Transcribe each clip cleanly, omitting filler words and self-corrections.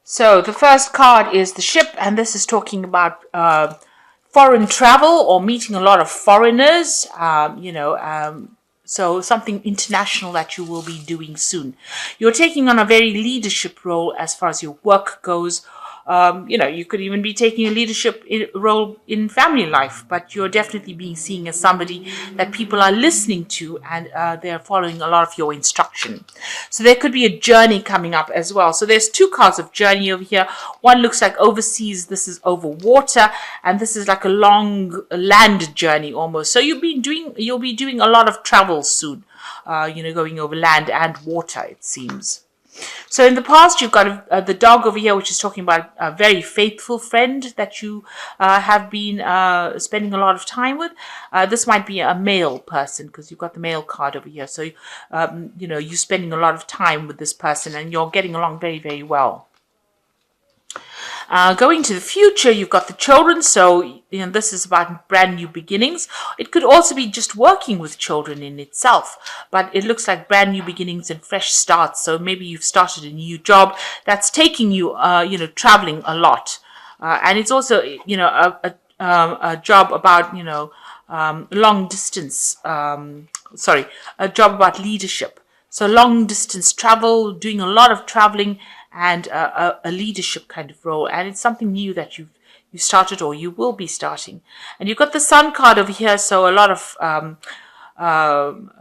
So the first card is the ship, and this is talking about foreign travel or meeting a lot of foreigners. So something international that you will be doing soon. You're taking on a very leadership role as far as your work goes. You could even be taking a leadership role in family life, but you're definitely being seen as somebody that people are listening to, and they're following a lot of your instruction. So there could be a journey coming up as well. So there's two cards of journey over here. One looks like overseas, this is over water, and this is like a long land journey almost. So you'll be doing a lot of travel soon, going over land and water, it seems. So in the past, you've got the dog over here, which is talking about a very faithful friend that you have been spending a lot of time with. This might be a male person because you've got the male card over here. So, you're spending a lot of time with this person and you're getting along very, very well. Going to the future, you've got the children, so this is about brand new beginnings. It could also be just working with children in itself, but it looks like brand new beginnings and fresh starts. So maybe you've started a new job that's taking you, traveling a lot, and it's also, a job about, long distance. A job about leadership. So long distance travel, doing a lot of traveling, and a leadership kind of role. And it's something new that you started or you will be starting. And you've got the Sun card over here, so a lot of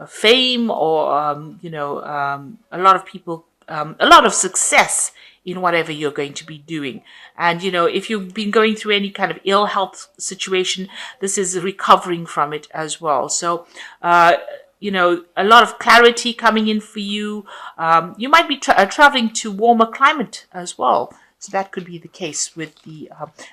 fame or, a lot of people, a lot of success in whatever you're going to be doing. And, if you've been going through any kind of ill health situation, this is recovering from it as well. So, a lot of clarity coming in for you. You might be traveling to warmer climate as well. So that could be the case with the,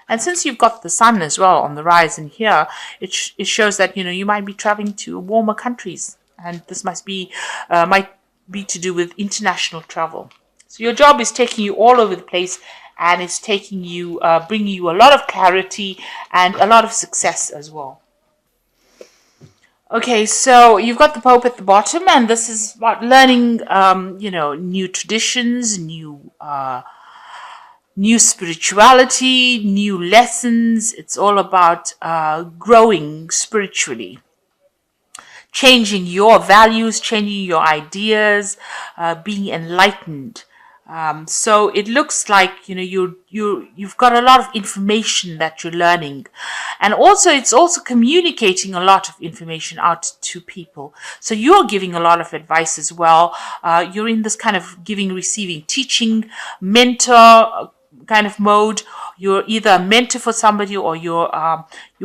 and since you've got the sun as well on the rise in here, it shows that, you might be traveling to warmer countries. And this might be to do with international travel. So your job is taking you all over the place, and it's taking you, bringing you a lot of clarity and a lot of success as well. Okay, so you've got the Pope at the bottom, and this is about learning, new traditions, new spirituality, new lessons. It's all about growing spiritually, changing your values, changing your ideas, being enlightened. So it looks like, you've got a lot of information that you're learning. And also, it's also communicating a lot of information out to people. So you're giving a lot of advice as well. You're in this kind of giving, receiving, teaching, mentor kind of mode. You're either a mentor for somebody, or you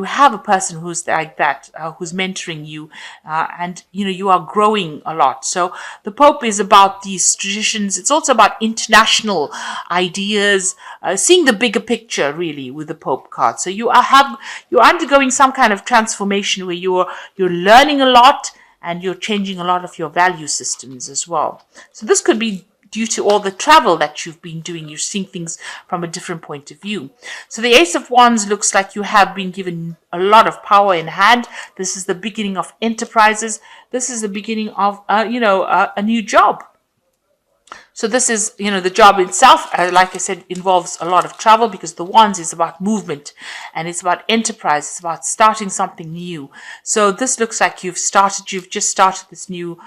have a person who's like that, who's mentoring you, and you are growing a lot. So the Pope is about these traditions. It's also about international ideas, seeing the bigger picture really with the Pope card. So you're undergoing some kind of transformation where you're learning a lot, and you're changing a lot of your value systems as well. So this could be due to all the travel that you've been doing. You're seeing things from a different point of view. So the Ace of Wands looks like you have been given a lot of power in hand. This is the beginning of enterprises. This is the beginning of, a new job. So this is, the job itself, like I said, involves a lot of travel, because the Wands is about movement, and it's about enterprise. It's about starting something new. So this looks like you've just started this new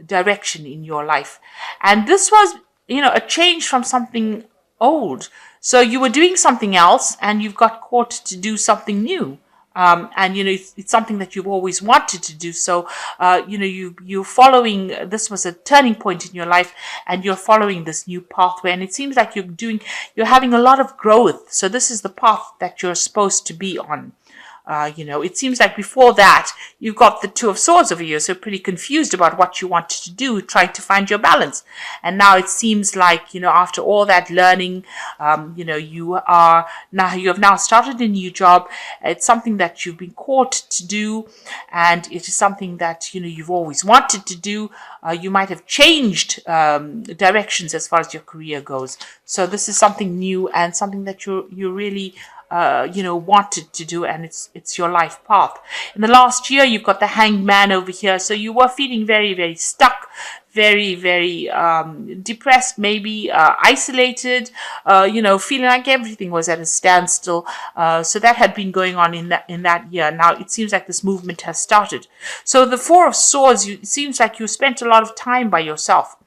direction in your life. And this was, a change from something old. So you were doing something else and you've got caught to do something new. And it's something that you've always wanted to do. So you're following. This was a turning point in your life, and you're following this new pathway. And it seems like you're having a lot of growth. So this is the path that you're supposed to be on. It seems like before that, you've got the Two of Swords over here, so pretty confused about what you wanted to do, trying to find your balance. And now it seems like, after all that learning, you have now started a new job. It's something that you've been caught to do, and it is something that, you've always wanted to do. You might have changed directions as far as your career goes. So this is something new and something that you're really wanted to do, and it's your life path. In the last year, you've got the Hanged Man over here, so you were feeling very, very stuck, very, very depressed, maybe isolated, feeling like everything was at a standstill. So that had been going on in that year. Now it seems like this movement has started. So the Four of Swords, it seems like you spent a lot of time by yourself,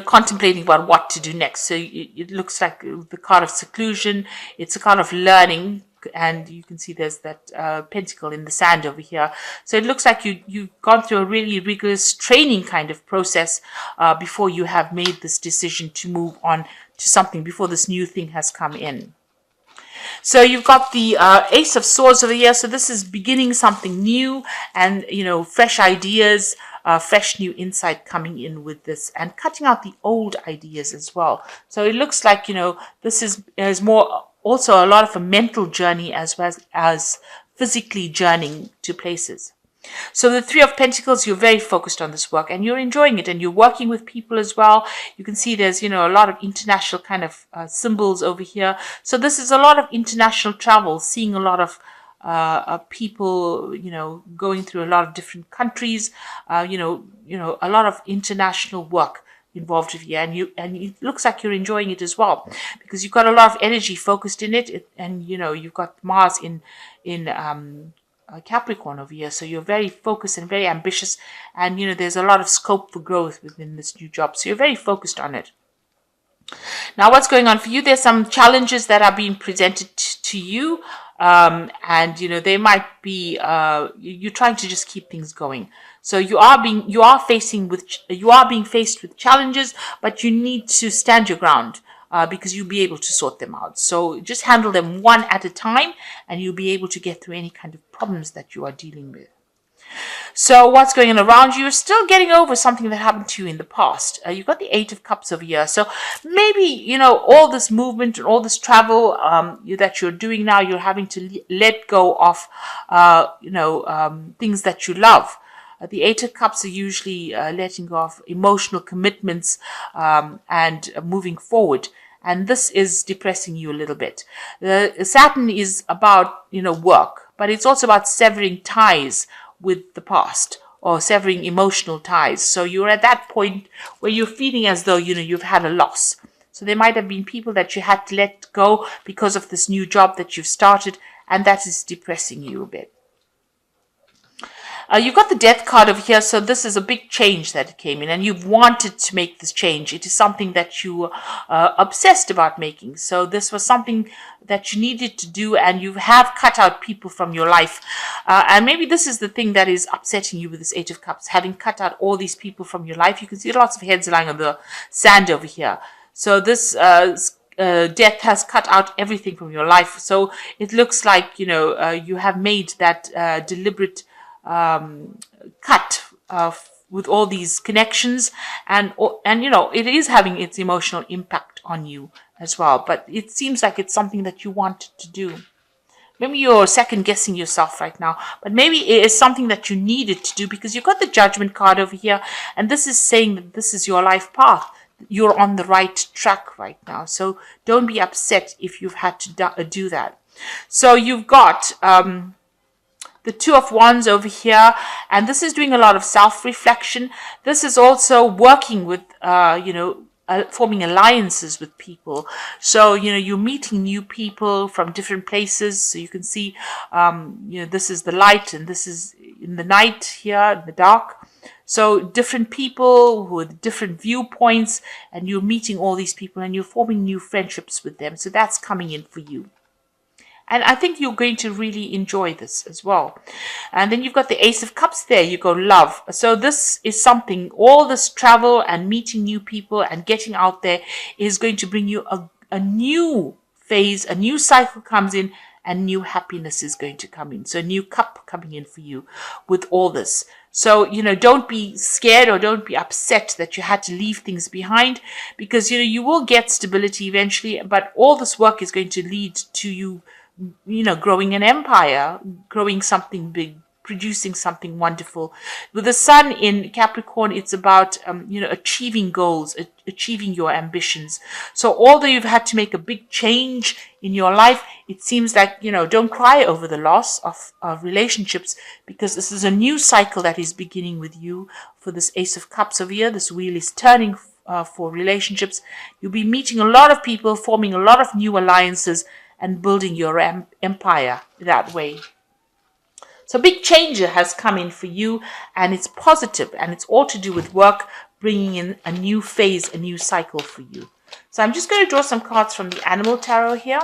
contemplating about what to do next. So it looks like the card of seclusion. It's a card of learning, and you can see there's that pentacle in the sand over here. So it looks like you've gone through a really rigorous training kind of process before you have made this decision to move on to something, before this new thing has come in. So you've got the Ace of Swords over here. So this is beginning something new, and fresh ideas, fresh new insight coming in with this, and cutting out the old ideas as well. So it looks like this is more also a lot of a mental journey as well as physically journeying to places. So the Three of Pentacles, you're very focused on this work and you're enjoying it, and you're working with people as well. You can see there's, a lot of international kind of symbols over here. So this is a lot of international travel, seeing a lot of people, going through a lot of different countries, a lot of international work involved with you, and it looks like you're enjoying it as well, because you've got a lot of energy focused in it, and you've got Mars in Capricorn over here, so you're very focused and very ambitious, and there's a lot of scope for growth within this new job, so you're very focused on it. Now, what's going on for you? There's some challenges that are being presented to you, and they might be you're trying to just keep things going. So you are being faced with challenges, but you need to stand your ground. Because you'll be able to sort them out. So just handle them one at a time, and you'll be able to get through any kind of problems that you are dealing with. So what's going on around you? You're still getting over something that happened to you in the past. You've got the Eight of Cups over here. So maybe, all this movement and all this travel that you're doing now, you're having to let go of, things that you love. The Eight of Cups are usually letting go of emotional commitments and moving forward. And this is depressing you a little bit. Saturn is about, work, but it's also about severing ties with the past, or severing emotional ties. So you're at that point where you're feeling as though, you've had a loss. So there might have been people that you had to let go because of this new job that you've started, and that is depressing you a bit. You've got the Death card over here, so this is a big change that came in, and you've wanted to make this change. It is something that you are obsessed about making. So this was something that you needed to do, and you have cut out people from your life. And maybe this is the thing that is upsetting you with this Eight of Cups, having cut out all these people from your life. You can see lots of heads lying on the sand over here. So this death has cut out everything from your life. So it looks like, you have made that deliberate cut with all these connections, and it is having its emotional impact on you as well, but it seems like it's something that you wanted to do. Maybe you're second guessing yourself right now, but maybe it is something that you needed to do, because you've got the Judgment card over here, and this is saying that this is your life path. You're on the right track right now, so don't be upset if you've had to do that. So you've got the Two of Wands over here, and this is doing a lot of self-reflection. This is also working with, forming alliances with people. So, you're meeting new people from different places. So you can see, this is the light and this is in the night here, in the dark. So different people with different viewpoints, and you're meeting all these people and you're forming new friendships with them. So that's coming in for you. And I think you're going to really enjoy this as well. And then you've got the Ace of Cups there. You go love. So this is something, all this travel and meeting new people and getting out there is going to bring you a new phase, a new cycle comes in, and new happiness is going to come in. So a new cup coming in for you with all this. So, don't be scared or don't be upset that you had to leave things behind, because, you will get stability eventually, but all this work is going to lead to you, growing an empire, growing something big producing something wonderful. With the sun in Capricorn, it's about, achieving goals, achieving your ambitions. So although you've had to make a big change in your life, it seems like, don't cry over the loss of relationships, because this is a new cycle that is beginning with you. For this Ace of Cups over here, this wheel is turning for relationships. You'll be meeting a lot of people, forming a lot of new alliances, and building your empire that way. So big change has come in for you, and it's positive, and it's all to do with work, bringing in a new phase, a new cycle for you. So I'm just going to draw some cards from the Animal Tarot here.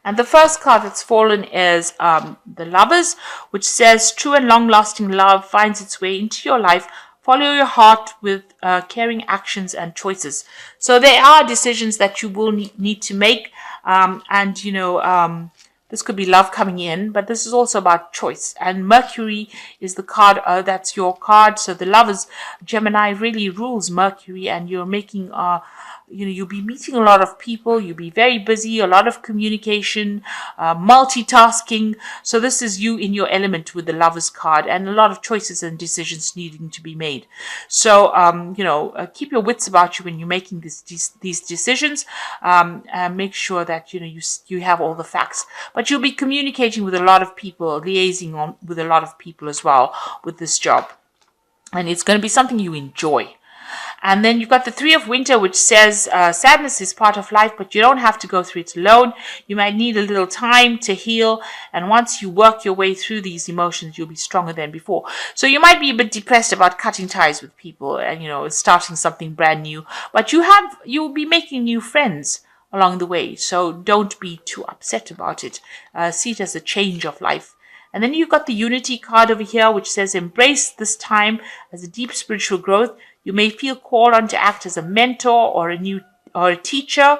And the first card that's fallen is the Lovers, which says, true and long-lasting love finds its way into your life. Follow your heart with caring actions and choices. So there are decisions that you will need to make. This could be love coming in, but this is also about choice. And Mercury is the card, that's your card. So the Lovers, Gemini really rules Mercury, and you're making you'll be meeting a lot of people, you'll be very busy, a lot of communication, multitasking. So this is you in your element with the Lovers card, and a lot of choices and decisions needing to be made. So, keep your wits about you when you're making these decisions, and make sure that, you have all the facts. But you'll be communicating with a lot of people, liaising with a lot of people as well with this job. And it's going to be something you enjoy. And then you've got the Three of Winter, which says sadness is part of life, but you don't have to go through it alone. You might need a little time to heal. And once you work your way through these emotions, you'll be stronger than before. So you might be a bit depressed about cutting ties with people and, starting something brand new. But you'll be making new friends along the way. So don't be too upset about it. See it as a change of life. And then you've got the Unity card over here, which says, embrace this time as a deep spiritual growth. You may feel called on to act as a mentor or a teacher,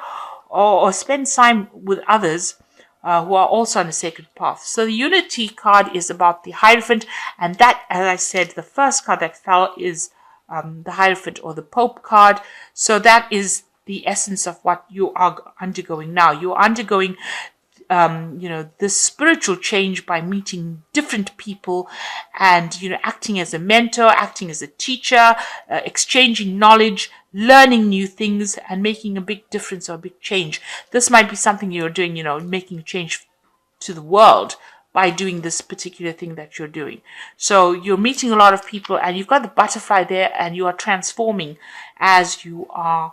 or spend time with others who are also on a sacred path. So the Unity card is about the Hierophant, and that, as I said, the first card that fell is the Hierophant or the Pope card. So that is the essence of what you are undergoing now. You're undergoing this spiritual change by meeting different people and, acting as a mentor, acting as a teacher, exchanging knowledge, learning new things, and making a big difference or a big change. This might be something you're doing, making a change to the world by doing this particular thing that you're doing. So you're meeting a lot of people, and you've got the butterfly there, and you are transforming as you are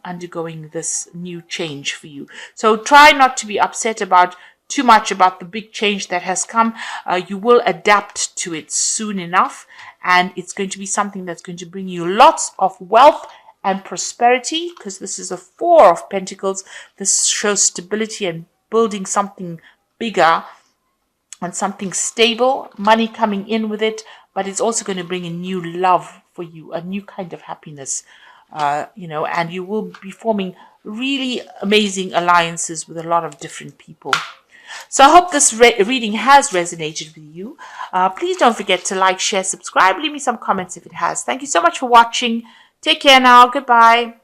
undergoing this new change for you. So try not to be upset about too much about the big change that has come. You will adapt to it soon enough, and it's going to be something that's going to bring you lots of wealth and prosperity, because this is a Four of Pentacles. This shows stability and building something bigger and something stable, money coming in with it, but it's also going to bring a new love for you, a new kind of happiness. And you will be forming really amazing alliances with a lot of different people. So I hope this reading has resonated with you. Please don't forget to like, share, subscribe. Leave me some comments if it has. Thank you so much for watching. Take care now. Goodbye.